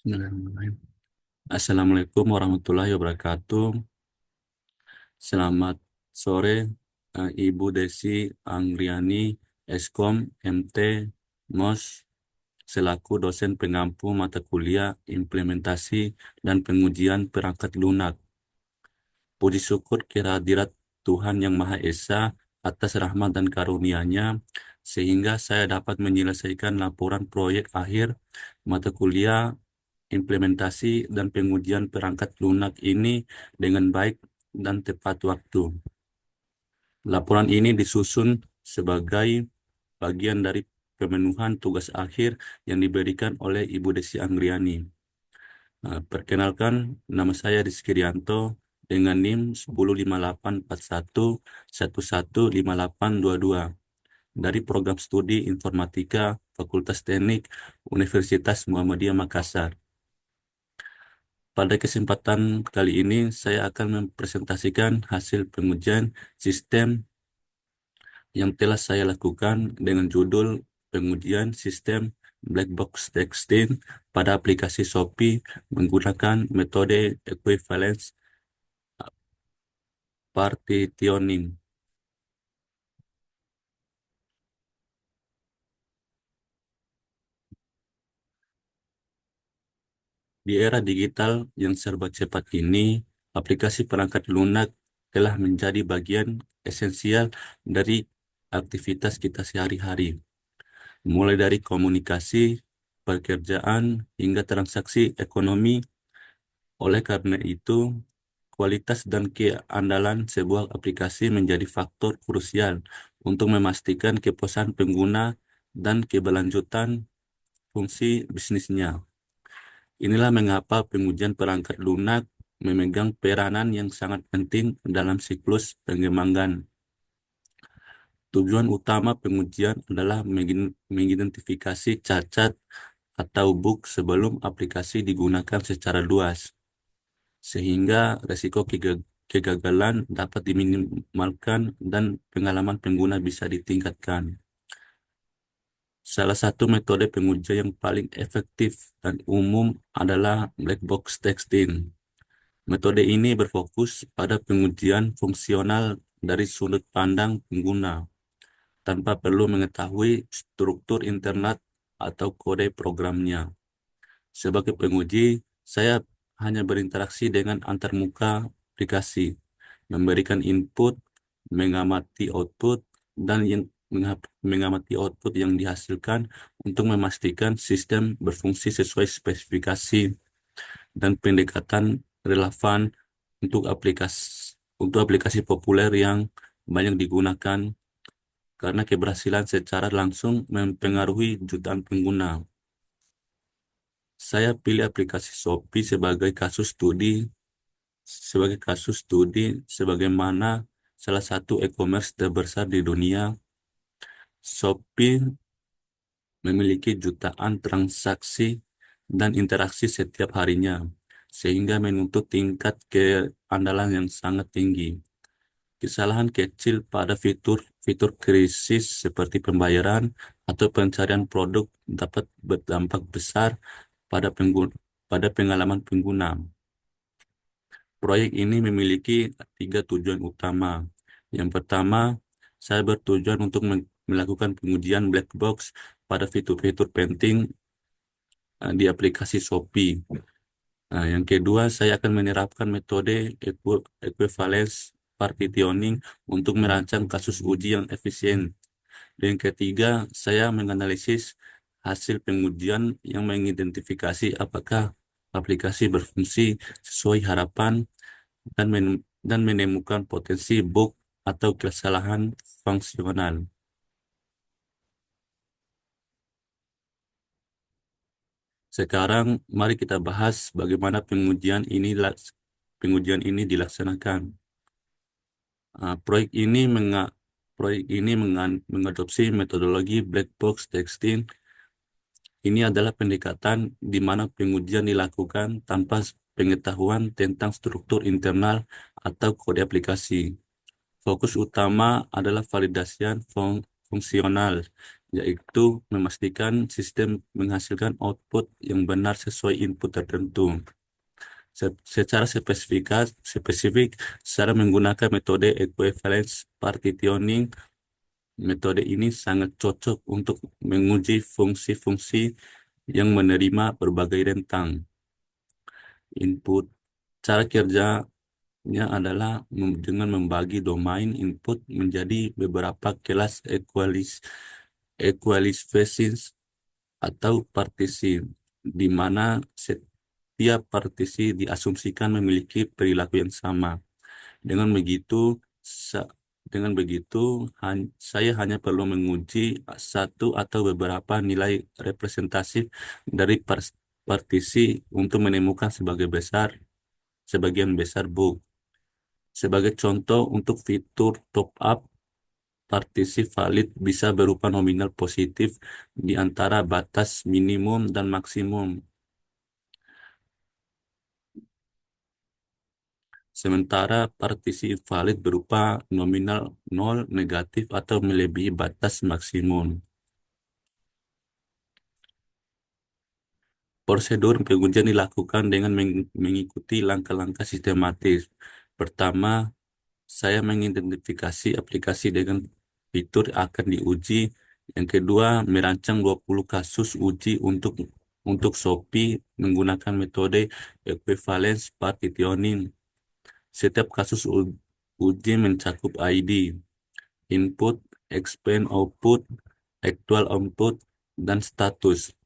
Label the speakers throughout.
Speaker 1: Bismillahirrahmanirrahim. Assalamualaikum warahmatullahi wabarakatuh. Selamat sore, Ibu Desi Anggriani, Eskom, MT, MOS, selaku dosen pengampu mata kuliah implementasi dan pengujian perangkat lunak. Puji syukur kehadirat Tuhan Yang Maha Esa atas rahmat dan karunia-Nya, sehingga saya dapat menyelesaikan laporan proyek akhir mata kuliah implementasi dan pengujian perangkat lunak ini dengan baik dan tepat waktu. Laporan ini disusun sebagai bagian dari pemenuhan tugas akhir yang diberikan oleh Ibu Desi Anggriani. Perkenalkan, nama saya Rizky Rianto dengan NIM 105841115822 dari Program Studi Informatika Fakultas Teknik Universitas Muhammadiyah Makassar. Pada kesempatan kali ini, saya akan mempresentasikan hasil pengujian sistem yang telah saya lakukan dengan judul pengujian sistem black box texting pada aplikasi Shopee menggunakan metode equivalence partitioning. Di era digital yang serba cepat ini, aplikasi perangkat lunak telah menjadi bagian esensial dari aktivitas kita sehari-hari, mulai dari komunikasi, pekerjaan, hingga transaksi ekonomi. Oleh karena itu, kualitas dan keandalan sebuah aplikasi menjadi faktor krusial untuk memastikan kepuasan pengguna dan keberlanjutan fungsi bisnisnya. Inilah mengapa pengujian perangkat lunak memegang peranan yang sangat penting dalam siklus pengembangan. Tujuan utama pengujian adalah mengidentifikasi cacat atau bug sebelum aplikasi digunakan secara luas, sehingga resiko kegagalan dapat diminimalkan dan pengalaman pengguna bisa ditingkatkan. Salah satu metode pengujian yang paling efektif dan umum adalah black box testing. Metode ini berfokus pada pengujian fungsional dari sudut pandang pengguna, tanpa perlu mengetahui struktur internet atau kode programnya. Sebagai penguji, saya hanya berinteraksi dengan antarmuka aplikasi, memberikan input, mengamati output, dan mengamati output yang dihasilkan untuk memastikan sistem berfungsi sesuai spesifikasi dan pendekatan relevan untuk aplikasi populer yang banyak digunakan, karena keberhasilan secara langsung mempengaruhi jutaan pengguna. Saya pilih aplikasi Shopee sebagai kasus studi sebagaimana salah satu e-commerce terbesar di dunia. Shopee memiliki jutaan transaksi dan interaksi setiap harinya, sehingga menuntut tingkat keandalan yang sangat tinggi. Kesalahan kecil pada fitur krisis seperti pembayaran atau pencarian produk dapat berdampak besar pada pengalaman pengguna. Proyek ini memiliki 3 tujuan utama. Yang pertama, saya bertujuan untuk melakukan pengujian black box pada fitur-fitur penting di aplikasi Shopee. Yang kedua, saya akan menerapkan metode equivalence partitioning untuk merancang kasus uji yang efisien. Dan yang ketiga, saya menganalisis hasil pengujian yang mengidentifikasi apakah aplikasi berfungsi sesuai harapan dan menemukan potensi bug atau kesalahan fungsional. Sekarang, mari kita bahas bagaimana pengujian ini dilaksanakan. Proyek ini mengadopsi metodologi black box testing. Ini adalah pendekatan di mana pengujian dilakukan tanpa pengetahuan tentang struktur internal atau kode aplikasi. Fokus utama adalah validasian fungsional, yaitu memastikan sistem menghasilkan output yang benar sesuai input tertentu. Secara spesifik, secara menggunakan metode equivalence partitioning, metode ini sangat cocok untuk menguji fungsi-fungsi yang menerima berbagai rentang input. Cara kerjanya adalah dengan membagi domain input menjadi beberapa kelas equalizations atau partisi, di mana setiap partisi diasumsikan memiliki perilaku yang sama. Dengan begitu, sa- dengan begitu saya hanya perlu menguji satu atau beberapa nilai representatif dari partisi untuk menemukan sebagian besar bug. Sebagai contoh, untuk fitur top up, partisi valid bisa berupa nominal positif di antara batas minimum dan maksimum. Sementara partisi invalid berupa nominal nol, negatif, atau melebihi batas maksimum. Prosedur pengujian dilakukan dengan mengikuti langkah-langkah sistematis. Pertama, saya mengidentifikasi aplikasi dengan fitur akan diuji. Yang kedua, merancang 20 kasus uji untuk Shopee menggunakan metode equivalence partitioning. Setiap kasus uji mencakup ID, input, expand output, actual output, dan status.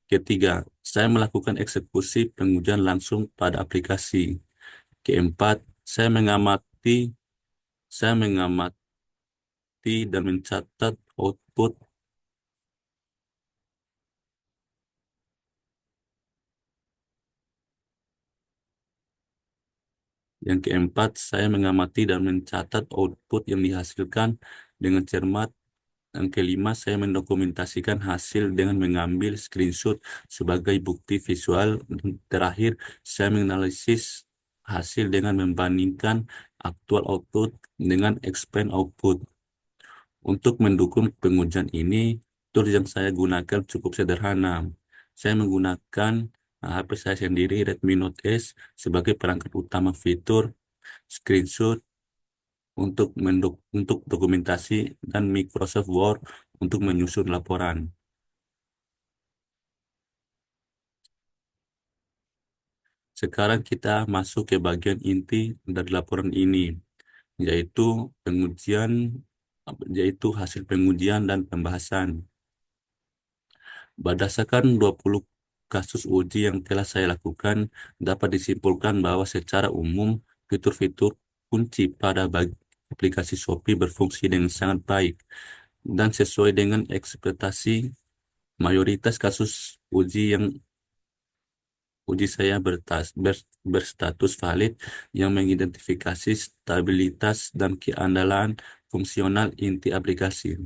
Speaker 1: Ketiga, saya melakukan eksekusi pengujian langsung pada aplikasi. Keempat, saya mengamati dan mencatat output. Yang keempat, saya mengamati dan mencatat output yang dihasilkan dengan cermat. Yang kelima, saya mendokumentasikan hasil dengan mengambil screenshot sebagai bukti visual. Dan terakhir, saya menganalisis hasil dengan membandingkan aktual output dengan expand output. Untuk mendukung pengujian ini, tools yang saya gunakan cukup sederhana. Saya menggunakan HP saya sendiri, Redmi Note S, sebagai perangkat utama fitur, screenshot untuk dokumentasi, dan Microsoft Word untuk menyusun laporan. Sekarang kita masuk ke bagian inti dari laporan ini, yaitu pengujian, yaitu hasil pengujian dan pembahasan. Berdasarkan 20 kasus uji yang telah saya lakukan, dapat disimpulkan bahwa secara umum fitur-fitur kunci pada aplikasi Shopee berfungsi dengan sangat baik dan sesuai dengan ekspektasi. Mayoritas kasus uji saya berstatus valid yang mengidentifikasi stabilitas dan keandalan fungsional inti aplikasi.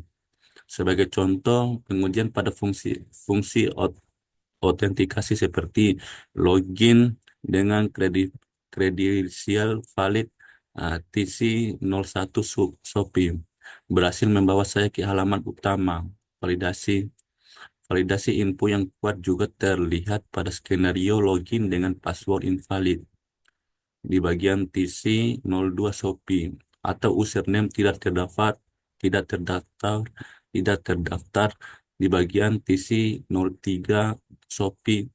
Speaker 1: Sebagai contoh, pengujian pada fungsi autentikasi seperti login dengan kredensial valid TC01 Shopee berhasil membawa saya ke halaman utama. Validasi Validasi info yang kuat juga terlihat pada skenario login dengan password invalid di bagian TC02 Shopee, atau username tidak terdaftar, tidak terdaftar di bagian TC03 Shopee,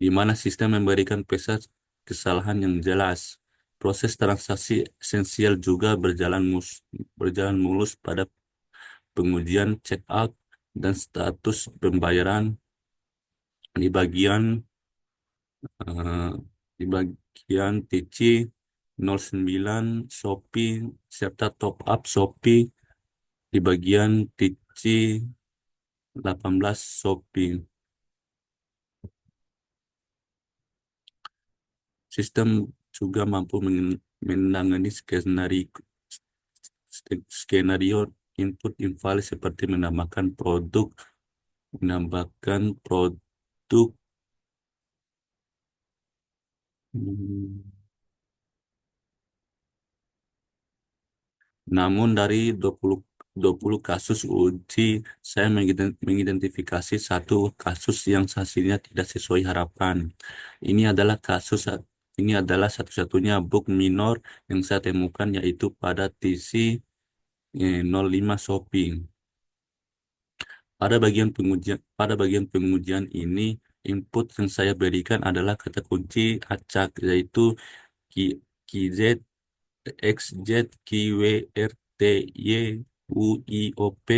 Speaker 1: di mana sistem memberikan pesan kesalahan yang jelas. Proses transaksi esensial juga berjalan mulus pada pengujian checkout dan status pembayaran di eh, bagian TC09 Shopee serta top up Shopee di bagian TC18 Shopee. Sistem juga mampu menangani skenario input invalid seperti menambahkan produk. Hmm. Namun dari 20 20 kasus uji, saya mengidentifikasi satu kasus yang hasilnya tidak sesuai harapan. Ini adalah ini adalah satu-satunya bug minor yang saya temukan, yaitu pada TC 05 Shopping. Pada bagian pengujian ini, input yang saya berikan adalah kata kunci acak, yaitu Ki- KZ, XZ, KW, RT, Y, UIOP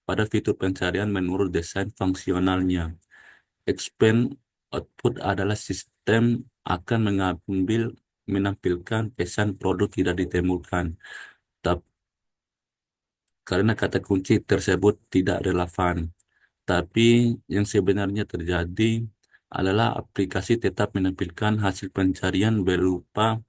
Speaker 1: pada fitur pencarian menurut desain fungsionalnya. Expand output adalah sistem akan menampilkan pesan produk tidak ditemukan. Tapi karena kata kunci tersebut tidak relevan. Tapi yang sebenarnya terjadi adalah aplikasi tetap menampilkan hasil pencarian berupa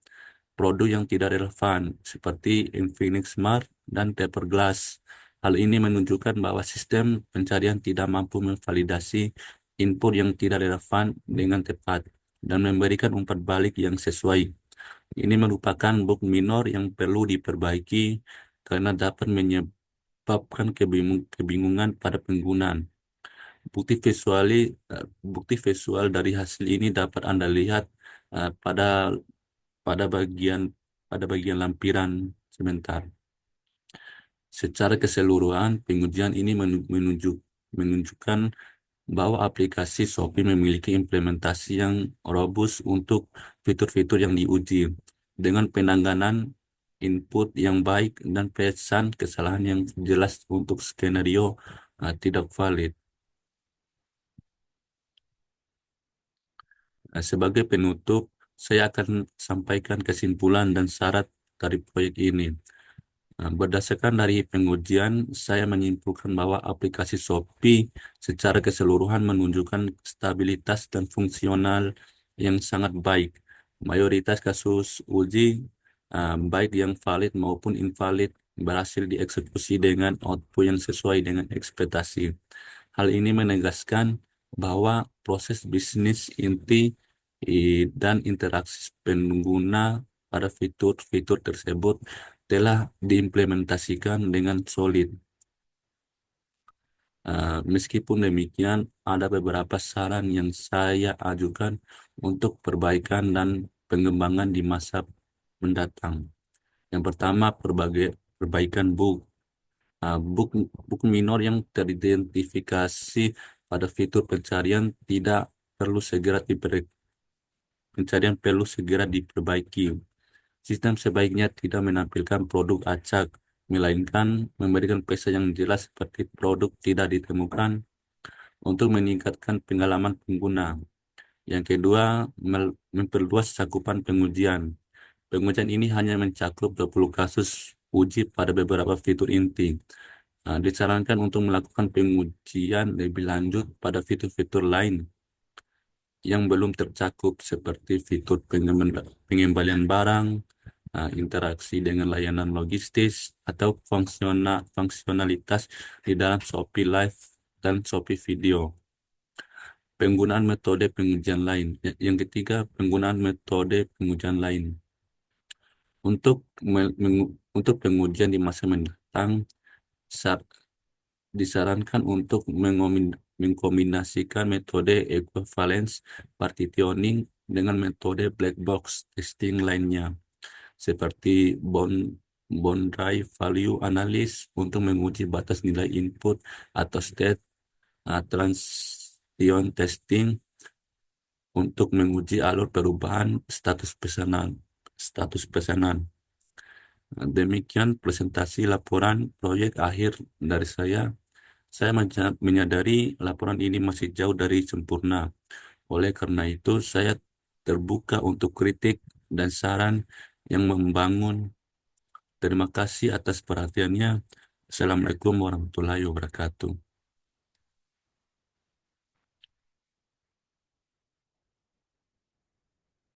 Speaker 1: produk yang tidak relevan seperti Infinix Smart dan Paperglass. Hal ini menunjukkan bahwa sistem pencarian tidak mampu memvalidasi input yang tidak relevan dengan tepat dan memberikan umpan balik yang sesuai. Ini merupakan bug minor yang perlu diperbaiki karena dapat menyebabkan kebingungan pada penggunaan. Bukti visuali, bukti visual dari hasil ini dapat Anda lihat eh, pada pada bagian pada bagian lampiran sebentar. Secara keseluruhan, pengujian ini menunjukkan bahwa aplikasi Shopee memiliki implementasi yang robust untuk fitur-fitur yang diuji, dengan penanganan input yang baik dan pesan kesalahan yang jelas untuk skenario tidak valid. Sebagai penutup, saya akan sampaikan kesimpulan dan syarat dari proyek ini. Berdasarkan dari pengujian, saya menyimpulkan bahwa aplikasi Shopee secara keseluruhan menunjukkan stabilitas dan fungsional yang sangat baik. Mayoritas kasus uji, baik yang valid maupun invalid, berhasil dieksekusi dengan output yang sesuai dengan ekspektasi. Hal ini menegaskan bahwa proses bisnis inti dan interaksi pengguna pada fitur-fitur tersebut telah diimplementasikan dengan solid. Meskipun demikian, ada beberapa saran yang saya ajukan untuk perbaikan dan pengembangan di masa mendatang. Yang pertama, perbaikan bug. Bug minor yang teridentifikasi pada fitur pencarian tidak perlu segera pencarian perlu segera diperbaiki. Sistem sebaiknya tidak menampilkan produk acak, melainkan memberikan pesan yang jelas seperti produk tidak ditemukan untuk meningkatkan pengalaman pengguna. Yang kedua, memperluas cakupan pengujian. Pengujian ini hanya mencakup 20 kasus uji pada beberapa fitur inti. Disarankan untuk melakukan pengujian lebih lanjut pada fitur-fitur lain yang belum tercakup seperti fitur pengembalian barang, interaksi dengan layanan logistis, atau fungsionalitas di dalam Shopee Live dan Shopee Video. Penggunaan metode pengujian lain. Yang ketiga, penggunaan metode pengujian lain. Untuk pengujian di masa mendatang, sa- disarankan untuk mengkombinasikan metode equivalence partitioning dengan metode black box testing lainnya, seperti boundary value analysis untuk menguji batas nilai input, atau state transition testing untuk menguji alur perubahan status pesanan. Demikian presentasi laporan proyek akhir dari saya. Saya menyadari laporan ini masih jauh dari sempurna. Oleh karena itu, saya terbuka untuk kritik dan saran yang membangun. Terima kasih atas perhatiannya. Assalamualaikum warahmatullahi wabarakatuh.